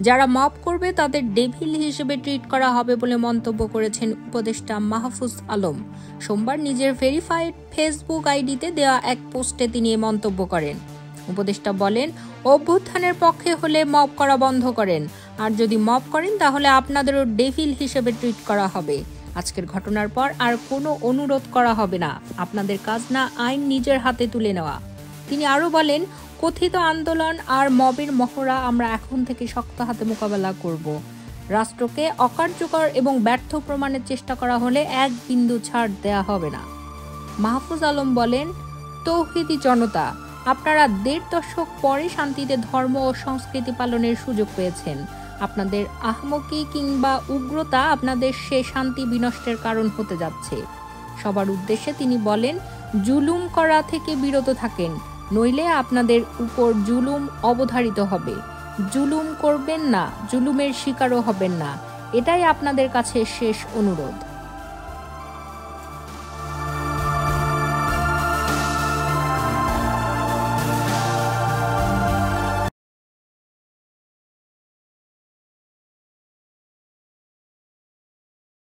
যারা মব করবে তাদের ডেভিল হিসেবে ট্রিট করা হবে বলে মন্তব্য করেছেন উপদেষ্টা মাহফুজ আলম। সোমবার নিজের ভেরিফাইড ফেসবুক আইডিতে দেওয়া এক পোস্টে তিনি এই মন্তব্য করেন। উপদেষ্টা বলেন, অভ্যুত্থানের পক্ষে হলে মব করা বন্ধ করেন, আর যদি মব করেন তাহলে আপনাদেরও ডেভিল হিসেবে ট্রিট করা হবে। আজকের ঘটনার পর আর কোনো অনুরোধ করা হবে না, আপনাদের কাজ না আইন নিজের হাতে তুলে নেওয়া। তিনি আরও বলেন, কথিত আন্দোলন আর মবের মহড়া আমরা এখন থেকে শক্ত হাতে মোকাবেলা করব। রাষ্ট্রকে অকার্যকর এবং ব্যর্থ প্রমাণের চেষ্টা করা হলে এক বিন্দু ছাড় দেয়া হবে না। মাহফুজ আলম বলেন, তৌহিদি জনতা, আপনারা ১.৫ দশক পরে শান্তিতে ধর্ম ও সংস্কৃতি পালনের সুযোগ পেয়েছেন। আপনাদের আহমকি কিংবা উগ্রতা আপনাদের সে শান্তি বিনষ্টের কারণ হতে যাচ্ছে। সবার উদ্দেশ্যে তিনি বলেন, জুলুম করা থেকে বিরত থাকেন, নইলে আপনাদের উপর জুলুম অবধারিত হবে। জুলুম করবেন না, জুলুমের শিকারও হবেন না, এটাই আপনাদের কাছে শেষ অনুরোধ।